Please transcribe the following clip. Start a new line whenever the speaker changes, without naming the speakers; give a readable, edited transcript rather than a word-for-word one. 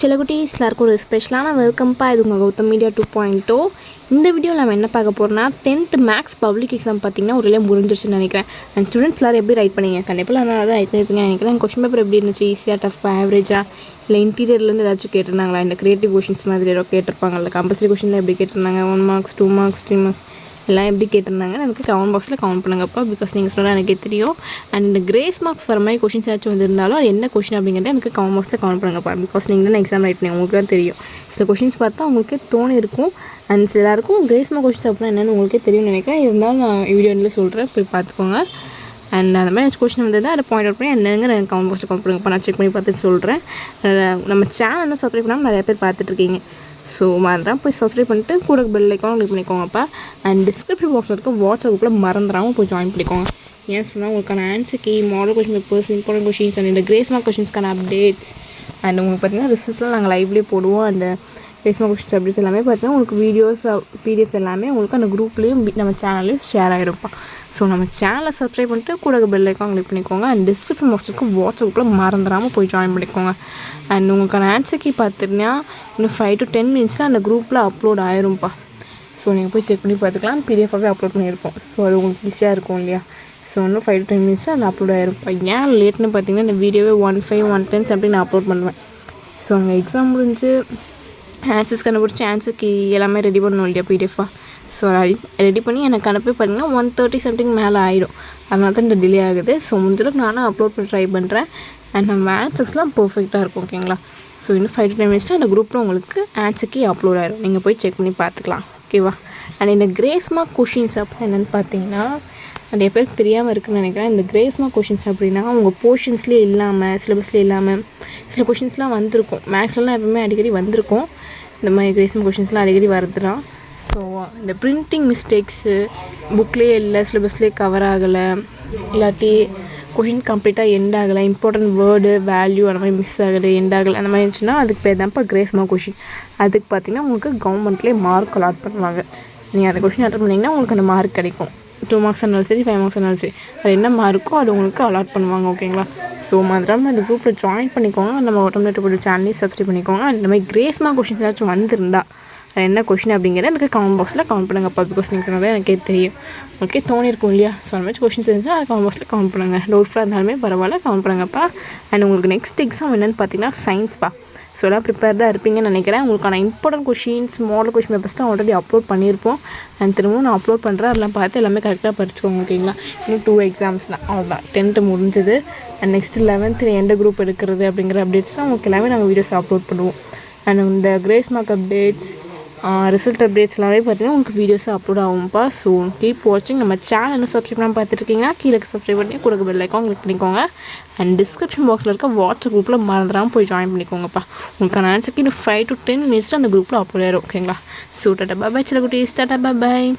சிலகுட்டீஸ் எல்லாருக்கும் ஒரு ஸ்பெஷலான வெல்கம்ப்பா. இது உங்கள் கௌதம் மீடியா 2.0. இந்த வீடியோவில் நம்ம என்ன பார்க்க போகிறோம்னா 10th மேக்ஸ் பப்ளிக் எக்ஸாம் பார்த்திங்கன்னா ஒரு முடிஞ்சிருச்சுன்னு நினைக்கிறேன். அண்ட் ஸ்டூடெண்ட்ஸ் எல்லாரும் எப்படி ரைட் பண்ணீங்க? கண்டிப்பாக நல்லா தான் ரைட் பண்ணியிருப்பீங்க நினைக்கிறேன். கொஸ்டின் பேப்பர் எப்படி இருந்துச்சு? ஈஸியாக, டஃப்பாக, ஆவரேஜாக, இல்லை இன்டீரியர்லேருந்து ஏதாச்சும் கேட்டிருந்தாங்களா? இந்த க்ரியேட்டிவ் கொஷின்ஸ் மாதிரி ஏதோ கேட்டிருப்பாங்கல்ல. கம்பல்சரி கொஷினில் எப்படி கேட்டிருந்தாங்க? 1 மார்க்ஸ், 2 மார்க்ஸ், 3 மார்க்ஸ் எல்லாம் எப்படி கேட்டிருந்தாங்க எனக்கு கமெண்ட் பாக்ஸில் கமெண்ட் பண்ணுங்கப்பா. பிகாஸ் நீங்கள் சொன்னால் எனக்கே தெரியும். அண்ட் இந்த கிரேஸ் மார்க்ஸ் வர மாதிரி கொஷின்ஸ் ஏதாச்சும் வந்திருந்தாலும் அது என்ன கொஷின் அப்படிங்கிறத எனக்கு கமெண்ட் பாக்ஸில் கமெண்ட் பண்ணுங்கப்பா. பிகாஸ் நீங்கள் தான் எக்ஸாம் ரைட் பண்ணி உங்களுக்கு தான் தெரியும். சில கொஷின்ஸ் பார்த்தா உங்களுக்கே தோணி இருக்கும். அண்ட் சில எல்லாருக்கும் கிரேஸ் மார்க் கொஷின்ஸ் அப்படின்னா என்னென்னு உங்களுக்கே தெரியும்னு நினைக்கிறேன். இருந்தாலும் நான் வீடியோவில் சொல்கிறேன், போய் பார்த்துக்கோங்க. அண்ட் அந்த மாதிரி கொஷின் வந்து அதை பாயிண்ட் அவுட் பண்ணி என்னங்க எனக்கு கமெண்ட் பாக்ஸில் கமெண்ட் பண்ணுங்கப்பா. நான் செக் பண்ணி பார்த்துட்டு சொல்கிறேன். நம்ம சேனல் இன்னும் சப்ஸ்கிரைப் பண்ணாமல் நிறைய பேர் பார்த்துட்ருக்கீங்க. ஸோ மறந்துடாம போய் சப்ஸ்கிரைப் பண்ணிட்டு கூட பெல் ஐக்கானும் கிளிக் பண்ணிக்கோங்கப்பா. அண்ட் டிஸ்கிரிப்ஷன் பாக்ஸில் இருக்க வாட்ஸ்அப் குரூப்பில் மறந்துடாமல் போய் ஜாயின் பண்ணிக்கோங்க. ஏன் சொன்னால் உங்களுக்கான answer key, model question papers, important questions and இந்த கிரேஸ் மார்க் கொஷின்ஸ்க்கான அப்டேட்ஸ் அண்ட் உங்களுக்கு பார்த்தீங்கன்னா ரிசல்ட்லாம் நாங்கள் லைவ்லேயே போடுவோம். அந்த கிரேஸ் மார்க் கொஷின்ஸ் அப்டேட்ஸ் எல்லாமே பார்த்தீங்கன்னா உங்களுக்கு வீடியோஸ், பிடிஎஃப் எல்லாமே உங்களுக்கு அந்த குரூப்லேயும் நம்ம சேனல்லையும் ஷேர் ஆகிருப்பா. ஸோ நம்ம சேனலை சப்ஸ்கிரைப் பண்ணிட்டு கூட பெல் ஐக்கான் கிளிக் பண்ணிக்கோங்க. அண்ட் டிஸ்கிரிப்ஷன் பாக்ஸுக்கு வாட்ஸ்அப் குரூப்பில் மறந்துடாமல் போய் ஜாயின் பண்ணிக்கோங்க. அண்ட் உங்களுக்கான ஆன்சர் கீ பார்த்துட்டிங்கன்னா இன்னும் 5 to 10 மினிட்ஸில் அந்த குரூப்பில் அப்லோட் ஆயிரும்ப்பா. ஸோ நீங்கள் போய் செக் பண்ணி பார்த்துக்கலாம். பிடிஎஃபாகவே அப்லோட் பண்ணியிருப்போம். ஸோ அது உங்களுக்கு ஈஸியாக இருக்கும் இல்லையா? ஸோ இன்னும் 5 to 10 மினிட்ஸில் அது அப்லோட் ஆயிரும்ப்பா. ஏன் லேட்னு பார்த்தீங்கன்னா இந்த வீடியோவே 1/5, 1/10 அப்படி நான் அப்லோட் பண்ணுவேன். ஸோ அங்கே எக்ஸாம் முடிஞ்சு ஆன்சர்ஸ் கண்டுபிடிச்சி ஆன்சர் கீ எல்லாமே ரெடி பண்ணணும் இல்லையா பிடிஎஃபாக? ஸோ ரெடி பண்ணி எனக்கு அனுப்பி பார்த்தீங்கன்னா 1:30 சம்திங் மேலே ஆகிடும். அதனால தான் இந்த டிலே ஆகுது. ஸோ முடிஞ்சளவுக்கு நானும் அப்லோட் பண்ணி ட்ரை பண்ணுறேன். அண்ட் நம்ம ஆன்சர்ஸ்லாம் பர்ஃபெக்டாக இருக்கும். ஓகேங்களா? ஸோ இன்னும் 5 to 10 மினிட்ஸில் அந்த குரூப்பில் உங்களுக்கு ஆன்சர் கீ அப்லோட் ஆகிடும். நீங்கள் போய் செக் பண்ணி பார்த்துக்கலாம். ஓகேவா? அண்ட் இந்த கிரேஸ் மார்க் கொஷின்ஸ் அப்படின்னா என்னென்னு பார்த்தீங்கன்னா நிறைய பேருக்கு தெரியாமல் இருக்குதுன்னு நினைக்கிறேன். இந்த கிரேஸ் மார்க் கொஷின்ஸ் அப்படின்னா உங்கள் போர்ஷன்ஸ்லேயே இல்லாமல், சிலபஸ்லேயே இல்லாமல் சில கொஷின்ஸ்லாம் வந்திருக்கும். மேக்ஸ்லாம் எப்பவுமே அடிக்கடி வந்திருக்கும். இந்த மாதிரி கிரேஸ் மார்க் கொஷின்ஸ்லாம் அடிக்கடி வருதுதான். ஸோ இந்த பிரிண்டிங் மிஸ்டேக்ஸு புக்லேயே இல்லை, சிலபஸ்லேயே கவர் ஆகலை, இல்லாட்டி கொஷின் கம்ப்ளீட்டாக எண்ட் ஆகலை, இம்பார்ட்டன்ட் வேர்டு, வேல்யூ அந்த மாதிரி மிஸ் ஆகலை, எண்ட் ஆகலை, அந்த மாதிரி இருந்துச்சுன்னா அதுக்கு பேர் தான்ப்பா கிரேஸ் மார்க் கொஷின். அதுக்கு பார்த்திங்கன்னா உங்களுக்கு கவர்மெண்ட்லேயே மார்க் அலாட் பண்ணுவாங்க. நீங்கள் அந்த கொஷின் அட்டன் பண்ணிங்கன்னா உங்களுக்கு அந்த மார்க் கிடைக்கும். 2 மார்க்ஸ் இருந்தாலும் சரி, 5 மார்க்ஸ் இருந்தாலும் சரி, அது என்ன மார்க்கோ அது உங்களுக்கு அலாட் பண்ணுவாங்க. ஓகேங்களா? ஸோ மறந்துடாமல் அந்த குரூப்பில் ஜாயின் பண்ணிக்கோங்க. நம்ம ஆட்டோமேட்டிக் சேனலையும் சப்ஸ்கிரைப் பண்ணிக்கோங்க. அந்த மாதிரி கிரேஸ் மார்க் கொஷின்ஸ் ஏதாச்சும் வந்திருந்தா என்ன கொஷின் அப்படிங்கிறத எனக்கு கமெண்ட் பாக்ஸில் கமெண்ட் பண்ணுங்கப்பா. பிகாஸ் நீங்கள் சொன்னதே எனக்கே தெரியும். ஓகே, தோணிருக்கும் இல்லையா? ஸோ அந்த மாதிரி கொஷின்ஸ் இருந்துச்சுன்னா அது கமெண்ட் பாக்ஸில் கமெண்ட் பண்ணுங்கள். டவுட்ஃபுல்லாக இருந்தாலுமே பரவாயில்ல, கமெண்ட் பண்ணுங்கப்பா. அண்ட் உங்களுக்கு நெக்ஸ்ட் எக்ஸாம் என்னென்னு பார்த்தீங்கன்னா சயின்ஸ்ப்பா. ஸோ எல்லாம் ப்ரிப்பேர்டாக இருப்பீங்கன்னு நினைக்கிறேன். உங்களுக்கான இம்பார்ட்டன்ட் கொஷின்ஸ், மாடல் கொஷின் பேப்பர்ஸ்லாம் ஆல்ரெடி அப்லோட் பண்ணியிருப்போம். அண்ட் திரும்பவும் நான் அப்லோட் பண்ணுறேன். அதெல்லாம் பார்த்து எல்லாமே கரெக்டாக படிச்சுக்கோங்க. ஓகேங்களா? இன்னும் 2 எக்ஸாம்ஸ் தான், அவ்வளோதான். 10th முடிஞ்சது. அண்ட் நெக்ஸ்ட்டு 11th எந்த குரூப் எடுக்கிறது அப்படிங்கிற அப்டேட்ஸ்லாம் உங்களுக்கு எல்லாமே நாங்கள் வீடியோஸ் அப்லோட் பண்ணுவோம். அண்ட் இந்த grace mark updates, result updates எல்லாமே பார்த்தீங்கன்னா உங்களுக்கு வீடியோஸ் அப்லோட் ஆகும்ப்பா. ஸோ கீப் வாட்சிங். நம்ம சேனல் இன்னும் சப்ஸ்கிரைப் பண்ணாமல் பார்த்துட்ருக்கீங்கன்னா கீழே சப்ஸ்கிரைப் பண்ணி கொடுக்க பெல் ஐக்கான் கிளிக் பண்ணிக்கோங்க. அண்ட் டிஸ்கிரிப்ஷன் பாக்ஸில் இருக்க வாட்ஸ்அப் குரூப்பில் மறந்துடாமல் போய் ஜாயின் பண்ணிக்கோங்கப்பா. உங்களுக்கான ஆன்சருக்கு இன்னும் 5 to 10 மினிட்ஸில் அந்த குரூப்பில் அப்லோட் ஆயிடும். ஓகேங்களா? ஸோ டாட்டா பாய் சில குட்டீஸ். டாட்டா பாய்.